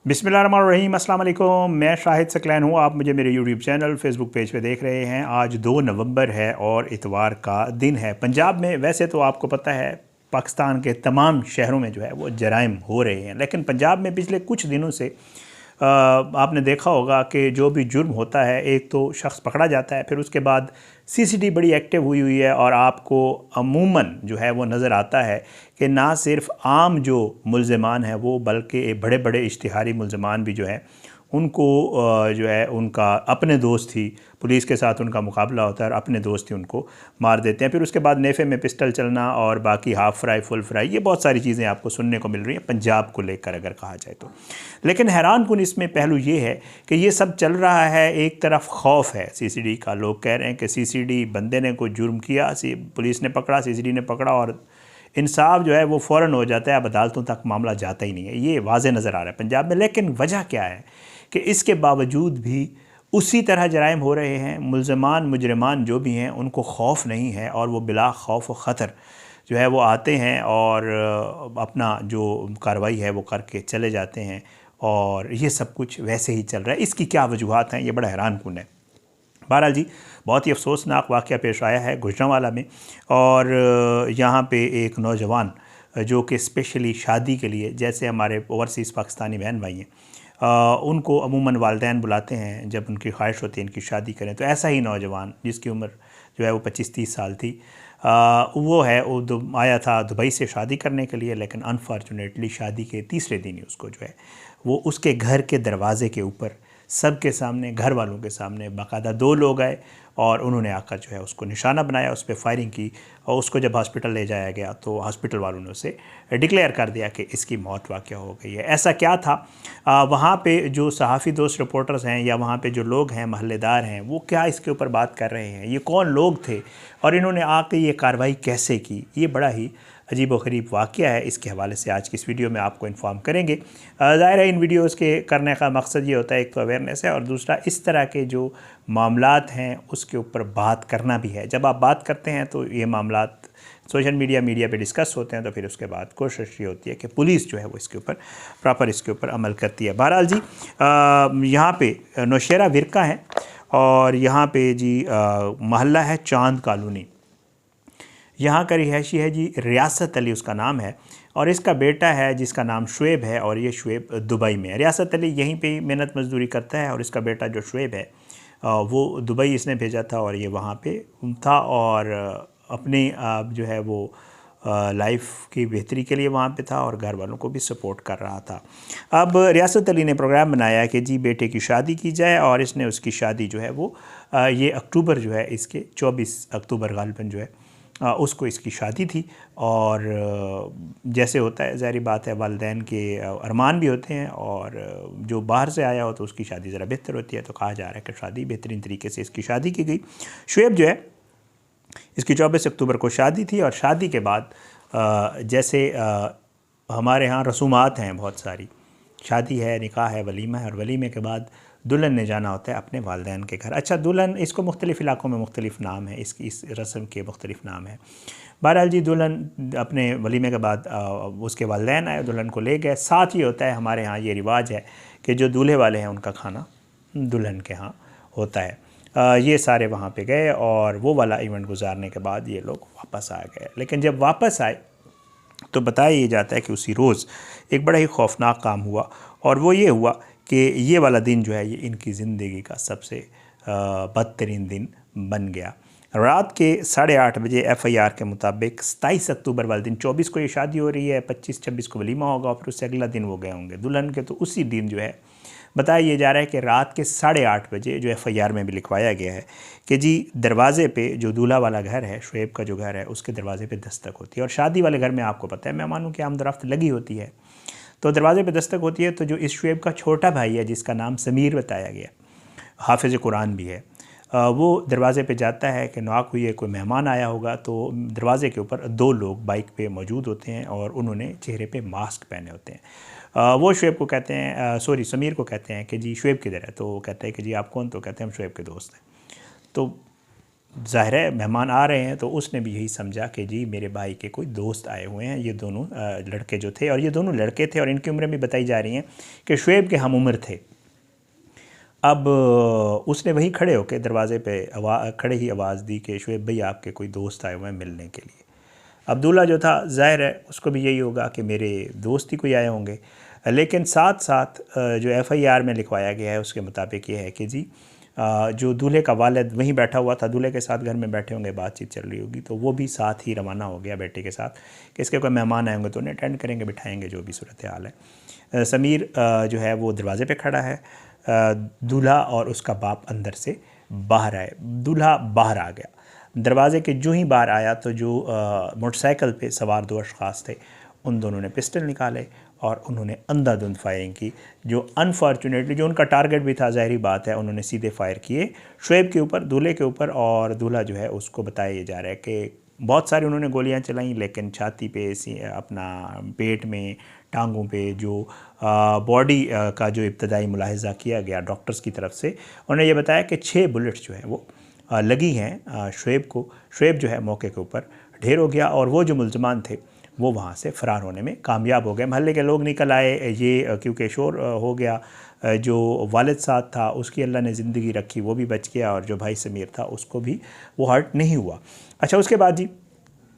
बिस्मिल्लाहिर्रहमानिर्रहीम, अस्सलाम वालेकुम। मैं शाहिद सकलैन हूँ। आप मुझे मेरे यूट्यूब चैनल फेसबुक पेज पे देख रहे हैं। आज 2 नवंबर है और इतवार का दिन है। पंजाब में वैसे तो आपको पता है पाकिस्तान के तमाम शहरों में जो है वो जराइम हो रहे हैं, लेकिन पंजाब में पिछले कुछ दिनों से आपने देखा होगा कि जो भी जुर्म होता है, एक तो शख्स पकड़ा जाता है, फिर उसके बाद सीसीटी बड़ी एक्टिव हुई है और आपको अमूमन जो है वो नज़र आता है कि ना सिर्फ आम जो मुल्ज़िमान हैं वो, बल्कि बड़े बड़े इश्तिहारी मुल्ज़िमान भी जो है उनको जो है उनका अपने दोस्त ही पुलिस के साथ उनका मुकाबला होता है और अपने दोस्त ही उनको मार देते हैं। फिर उसके बाद नेफे में पिस्टल चलना और बाकी हाफ़ फ्राई फुल फ्राई, ये बहुत सारी चीज़ें आपको सुनने को मिल रही हैं पंजाब को लेकर अगर कहा जाए तो। लेकिन हैरान कुन इसमें पहलू ये है कि ये सब चल रहा है, एक तरफ खौफ है सीसीडी का। लोग कह रहे हैं कि सीसीडी बंदे ने कोई जुर्म किया, पुलिस ने पकड़ा, सीसीडी ने पकड़ा और इंसाफ जो है वो फ़ौरन हो जाता है, अब अदालतों तक मामला जाता ही नहीं है। ये वाज़े नज़र आ रहा है पंजाब में। लेकिन वजह क्या है कि इसके बावजूद भी उसी तरह जराइम हो रहे हैं। मुल्ज़मान मुजरिमान जो भी हैं उनको खौफ नहीं है और वो बिला खौफ व ख़तर जो है वो आते हैं और अपना जो कार्रवाई है वो करके चले जाते हैं और ये सब कुछ वैसे ही चल रहा है। इसकी क्या वजूहात हैं, ये बड़ा हैरान कुन है। बहरहाल जी, बहुत ही अफसोसनाक वाक़या पेश आया है गुजरांवाला में। और यहाँ पे एक नौजवान जो कि स्पेशली शादी के लिए, जैसे हमारे ओवरसीज़ पाकिस्तानी बहन भाई हैं, उनको अमूमन वालिदैन बुलाते हैं जब उनकी ख्वाहिश होती है इनकी शादी करें, तो ऐसा ही नौजवान जिसकी उम्र जो है वो 25-30 साल थी, वो है वो आया था दुबई से शादी करने के लिए। लेकिन अनफॉर्चुनेटली शादी के तीसरे दिन ही उसको जो है वो उसके घर के दरवाज़े के ऊपर सबके सामने, घर वालों के सामने बाकायदा 2 लोग आए और उन्होंने आकर जो है उसको निशाना बनाया, उस पर फायरिंग की और उसको जब हॉस्पिटल ले जाया गया तो हॉस्पिटल वालों ने उसे डिक्लेयर कर दिया कि इसकी मौत वाक़या हो गई है। ऐसा क्या था, वहाँ पे जो सहाफ़ी दोस्त रिपोर्टर्स हैं या वहाँ पे जो लोग हैं महल्लेदार हैं, वो क्या इसके ऊपर बात कर रहे हैं, ये कौन लोग थे और इन्होंने आके ये कार्रवाई कैसे की, ये बड़ा ही अजीब व ग़रीब वाक़या है। इसके हवाले से आज की इस वीडियो में आपको इन्फॉर्म करेंगे। ज़ाहिर है इन वीडियोस के करने का मकसद ये होता है, एक तो अवेयरनेस है और दूसरा इस तरह के जो मामलात हैं उसके ऊपर बात करना भी है। जब आप बात करते हैं तो ये मामलात सोशल मीडिया पे डिस्कस होते हैं, तो फिर उसके बाद कोशिश ये होती है कि पुलिस जो है वो इसके ऊपर प्रॉपर इसके ऊपर अमल करती है। बहरहाल जी, यहाँ पे नौशेरा विरका है और यहाँ पे जी मोहल्ला है चांद कॉलोनी। यहाँ का रिहायशी है जी रियासत अली उसका नाम है और इसका बेटा है जिसका नाम शुएब है और ये शुएब दुबई में है। रियासत अली यहीं पे मेहनत मजदूरी करता है और इसका बेटा जो शुएब है वो दुबई इसने भेजा था और ये वहाँ पे था और अपनी जो है वो लाइफ की बेहतरी के लिए वहाँ पे था और घर वालों को भी सपोर्ट कर रहा था। अब रियासत अली ने प्रोग्राम बनाया कि जी बेटे की शादी की जाए और इसने उसकी शादी जो है वो ये अक्टूबर जो है इसके 24 अक्टूबर गालिबन जो है उसको इसकी शादी थी। और जैसे होता है, ज़ाहिर बात है, वालिदैन के अरमान भी होते हैं और जो बाहर से आया हो तो उसकी शादी ज़रा बेहतर होती है, तो कहा जा रहा है कि शादी बेहतरीन तरीके से इसकी शादी की गई। शुएब जो है इसकी 24 अक्टूबर को शादी थी और शादी के बाद जैसे हमारे यहाँ रसूमात हैं बहुत सारी, शादी है, निकाह है, वलीमा है और वलीमे के बाद दुल्हन ने जाना होता है अपने वालिदैन के घर। अच्छा, दुल्हन, इसको मुख्तलिफ़ इलाक़ों में मुख्तलिफ़ नाम है, इस रस्म के मुख्तलिफ़ नाम है। बहरहाल जी, दुल्हन अपने वलीमे के बाद उसके वालिदैन आए, दुल्हन को ले गए। साथ ही होता है हमारे यहाँ ये रिवाज है कि जो दूल्हे वाले हैं उनका खाना दुल्हन के यहाँ होता है। ये सारे वहाँ पे गए और वो वाला इवेंट गुजारने के बाद ये लोग वापस आ गए। लेकिन जब वापस आए तो बताया ये जाता है कि उसी रोज़ एक बड़ा ही खौफनाक काम हुआ और वो ये हुआ कि ये वाला दिन जो है ये इनकी ज़िंदगी का सबसे बदतरीन दिन बन गया। रात के 8:30 बजे FIR के मुताबिक 27 अक्टूबर वाले दिन, 24 को ये शादी हो रही है, 25-26 को वलीमा होगा और फिर उससे अगला दिन वो गए होंगे दुल्हन के, तो उसी दिन जो है बताया ये जा रहा है कि रात के 8:30 बजे जो FIR में भी लिखवाया गया है कि जी दरवाज़े पे जो दूल्हा वाला घर है, शुएब का जो घर है, उसके दरवाज़े पे दस्तक होती है। और शादी वाले घर में आपको पता है मेहमानों की आमद-रफ्त लगी होती है, तो दरवाज़े पे दस्तक होती है। तो जो इस शुएब का छोटा भाई है जिसका नाम समीर बताया गया, हाफिज़ कुरान भी है, वो दरवाज़े पे जाता है कि नॉक हुई है, कोई मेहमान आया होगा। तो दरवाज़े के ऊपर 2 लोग बाइक पे मौजूद होते हैं और उन्होंने चेहरे पे मास्क पहने होते हैं। वो शुएब को कहते हैं, समीर को कहते हैं कि जी शुएब किधर है, तो वो कहते हैं कि जी आप कौन, तो कहते हैं हम शुएब के दोस्त हैं। तो ज़ाहिर है मेहमान आ रहे हैं तो उसने भी यही समझा कि जी मेरे भाई के कोई दोस्त आए हुए हैं। ये दोनों लड़के जो थे, और ये दोनों लड़के थे और इनकी उम्रें भी बताई जा रही हैं कि शुएब के हम उम्र थे। अब उसने वहीं खड़े होकर दरवाजे पे खड़े ही आवाज़ दी कि शुएब भाई आपके कोई दोस्त आए हुए हैं मिलने के लिए। अब्दुल्ला जो था ज़ाहिर है उसको भी यही होगा कि मेरे दोस्त ही कोई आए होंगे, लेकिन साथ साथ जो एफआईआर में लिखवाया गया है उसके मुताबिक ये है कि जी जो दूल्हे का वालिद वहीं बैठा हुआ था, दूल्हे के साथ घर में बैठे होंगे, बातचीत चल रही होगी, तो वो भी साथ ही रवाना हो गया बेटे के साथ कि इसके कोई मेहमान आएंगे तो उन्हें अटेंड करेंगे, बिठाएंगे, जो भी सूरत हाल है। समीर जो है वो दरवाज़े पे खड़ा है, दूल्हा और उसका बाप अंदर से बाहर आए। दूल्हा बाहर आ गया, दरवाज़े के जो ही बाहर आया तो जो मोटरसाइकिल पे सवार दो अशख़ास थे उन दोनों ने पिस्टल निकाले और उन्होंने अंधाधुंध फायरिंग की, जो अनफॉर्चुनेटली जो उनका टारगेट भी था, ज़ाहिरी बात है, उन्होंने सीधे फायर किए शुएब के ऊपर, दूल्हे के ऊपर। और दूल्हा जो है उसको बताया जा रहा है कि बहुत सारी उन्होंने गोलियां चलाई, लेकिन छाती पे, अपना पेट में, टांगों पे, जो बॉडी का जो इब्तदाई मुलाहिज़ा किया गया डॉक्टर्स की तरफ से, उन्होंने ये बताया कि 6 बुलेट्स जो है वो लगी हैं शुएब को। शुएब जो है मौके के ऊपर ढेर हो गया और वो जो मुल्ज़मान थे वो वहाँ से फ़रार होने में कामयाब हो गए। महल्ले के लोग निकल आए, ये क्योंकि शोर हो गया। जो वालिद साथ था उसकी अल्लाह ने ज़िंदगी रखी, वो भी बच गया, और जो भाई समीर था उसको भी वो हर्ट नहीं हुआ। अच्छा, उसके बाद जी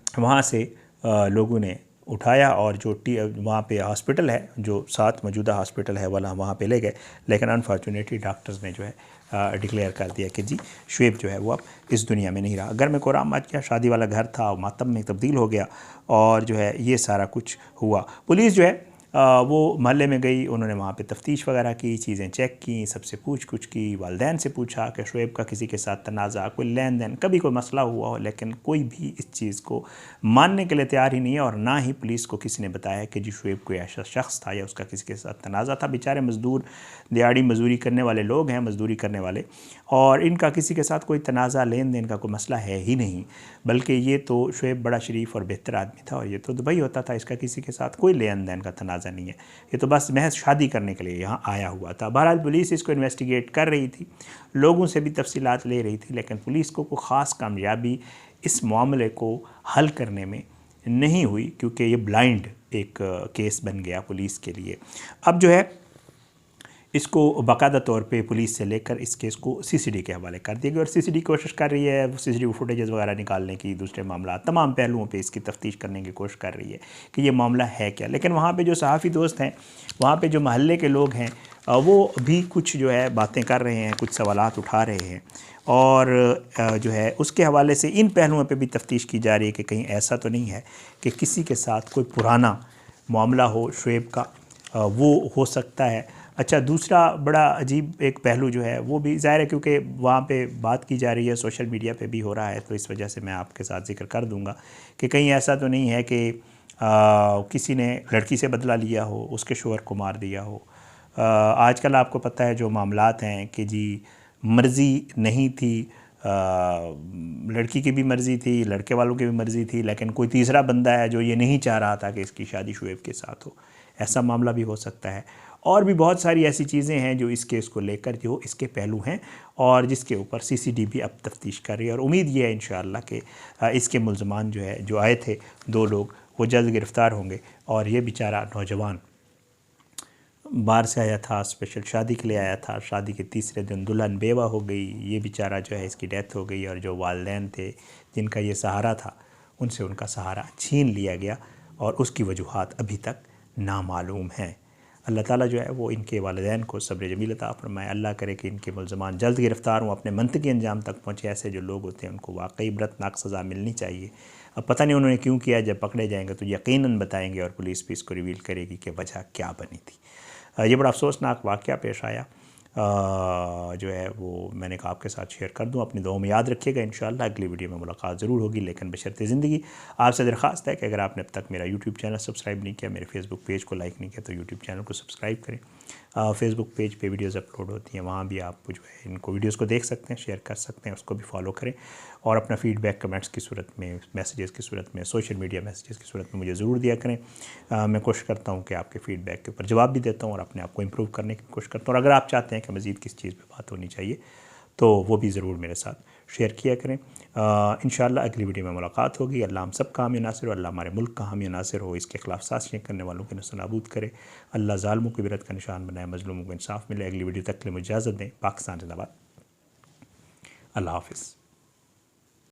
वहाँ से लोगों ने उठाया और जो वहाँ पे हॉस्पिटल है, जो साथ मौजूदा हॉस्पिटल है वाला, वहाँ पे ले गए, लेकिन अनफॉर्चुनेटली डॉक्टर्स ने जो है डिक्लेयर कर दिया कि जी शुएब जो है वो अब इस दुनिया में नहीं रहा। घर में कोराम मच गया, शादी वाला घर था मातम में तब्दील हो गया, और जो है ये सारा कुछ हुआ। पुलिस जो है वो महल्ले में गई, उन्होंने वहाँ पे तफ्तीश वगैरह की, चीज़ें चेक की, सबसे पूछ कुछ की, वालदैन से पूछा कि शुएब का किसी के साथ तनाज़ा, कोई लेन देन, कभी कोई मसला हुआ हो, लेकिन कोई भी इस चीज़ को मानने के लिए तैयार ही नहीं है। और ना ही पुलिस को किसी ने बताया कि जी शुएब कोई ऐसा शख्स था या उसका किसी के साथ तनाज़ा था। बेचारे मज़दूर, दिहाड़ी मजदूरी करने वाले लोग हैं, मजदूरी करने वाले, और इनका किसी के साथ कोई तनाज़ा, लेन देन का कोई मसला है ही नहीं। बल्कि ये तो शुएब बड़ा शरीफ और बेहतर आदमी था, और ये तो दुबई होता था, इसका किसी के साथ कोई लेन देन का तनाज़ा नहीं है, ये तो बस महज शादी करने के लिए यहाँ आया हुआ था। बहरहाल पुलिस इसको इन्वेस्टिगेट कर रही थी, लोगों से भी तफसीलात ले रही थी, लेकिन पुलिस को कोई ख़ास कामयाबी इस मामले को हल करने में नहीं हुई, क्योंकि ये ब्लाइंड एक केस बन गया पुलिस के लिए। अब जो है इसको बाकायदा तौर पे पुलिस से लेकर इस केस को सीसीडी के हवाले कर दिया गया, और सीसीडी कोशिश कर रही है सीसीडी फुटेजेस वगैरह निकालने की, दूसरे मामला, तमाम पहलुओं पे इसकी तफ्तीश करने की कोशिश कर रही है कि ये मामला है क्या। लेकिन वहाँ पे जो सहाफ़ी दोस्त हैं, वहाँ पे जो महल्ले के लोग हैं, वो भी कुछ जो है बातें कर रहे हैं, कुछ सवालात उठा रहे हैं, और जो है उसके हवाले से इन पहलुओं पे भी तफ्तीश की जा रही है कि कहीं ऐसा तो नहीं है कि किसी के साथ कोई पुराना मामला हो शुएब का, वो हो सकता है। अच्छा, दूसरा बड़ा अजीब एक पहलू जो है वो भी ज़ाहिर है, क्योंकि वहाँ पे बात की जा रही है, सोशल मीडिया पे भी हो रहा है, तो इस वजह से मैं आपके साथ जिक्र कर दूँगा कि कहीं ऐसा तो नहीं है कि किसी ने लड़की से बदला लिया हो, उसके शोहर को मार दिया हो। आजकल आपको पता है जो मामलात हैं कि जी मर्ज़ी नहीं थी, लड़की की भी मर्ज़ी थी, लड़के वालों की भी मर्ज़ी थी, लेकिन कोई तीसरा बंदा है जो ये नहीं चाह रहा था कि इसकी शादी शुएब के साथ हो, ऐसा मामला भी हो सकता है। और भी बहुत सारी ऐसी चीज़ें हैं जो इस केस को लेकर जो इसके पहलू हैं, और जिसके ऊपर सीसीडी भी अब तफ्तीश कर रही है, और उम्मीद ये है इंशाअल्लाह कि इसके मुल्ज़मान जो है, जो आए थे 2 लोग, वो जल्द गिरफ़्तार होंगे। और ये बेचारा नौजवान बाहर से आया था, स्पेशल शादी के लिए आया था, शादी के तीसरे दिन दुल्हन बेवा हो गई, ये बेचारा जो है इसकी डेथ हो गई, और जो वालिदैन थे जिनका ये सहारा था, उनसे उनका सहारा छीन लिया गया, और उसकी वजूहात अभी तक नामालूम हैं। अल्लाह ताला जो है वो इनके वालिदैन को सब्र जमील अता फरमाए। अल्लाह करे कि इनके मुल्ज़मान जल्द गिरफ़्तार हों, अपने मंतकी अंजाम तक पहुँचे। ऐसे जो लोग होते हैं उनको वाकई इबरतनाक सज़ा मिलनी चाहिए। अब पता नहीं उन्होंने क्यों किया, जब पकड़े जाएंगे तो यकीनन बताएंगे, और पुलिस भी इसको रिवील करेगी कि वजह क्या बनी थी। ये बड़ा अफसोसनाक वाक़या पेश आया, जो है वो मैंने कहा आपके साथ शेयर कर दूं। अपनी दुआओं में याद रखिएगा। इंशाअल्लाह अगली वीडियो में मुलाकात ज़रूर होगी, लेकिन बशर्ते ज़िंदगी। आपसे दरख्वास्त है कि अगर आपने अब तक मेरा यूट्यूब चैनल सब्सक्राइब नहीं किया, मेरे फेसबुक पेज को लाइक नहीं किया, तो यूट्यूब चैनल को सब्सक्राइब करें। फेसबुक पेज पे वीडियोज़ अपलोड होती हैं, वहाँ भी आप जो है इनको वीडियोज़ को देख सकते हैं, शेयर कर सकते हैं, उसको भी फॉलो करें। और अपना फ़ीडबैक कमेंट्स की सूरत में, मैसेजेस की सूरत में, सोशल मीडिया मैसेजेस की सूरत में मुझे ज़रूर दिया करें। मैं कोशिश करता हूँ कि आपके फ़ीडबैक के ऊपर जवाब भी देता हूँ, और अपने आप को इम्प्रूव करने की कोशिश करता हूँ। और अगर आप चाहते हैं कि मज़ीद किस चीज़ पर बात होनी चाहिए, तो वो भी ज़रूर मेरे साथ शेयर किया करें। इंशाअल्लाह अगली वीडियो में मुलाकात होगी। अल्लाह हम सब का हामी नासिर हो, अल्लाह हमारे मुल्क का हामी नासिर हो, इसके खिलाफ साजिशें करने वालों को नस्तनाबूद करे, अल्लाह ज़ालिमों की बिरत का निशान बनाए, मजलूमों को इंसाफ मिले। अगली वीडियो तक के लिए मुझे इजाज़त दें। पाकिस्तान जिंदाबाद। अल्लाह हाफ़िज़।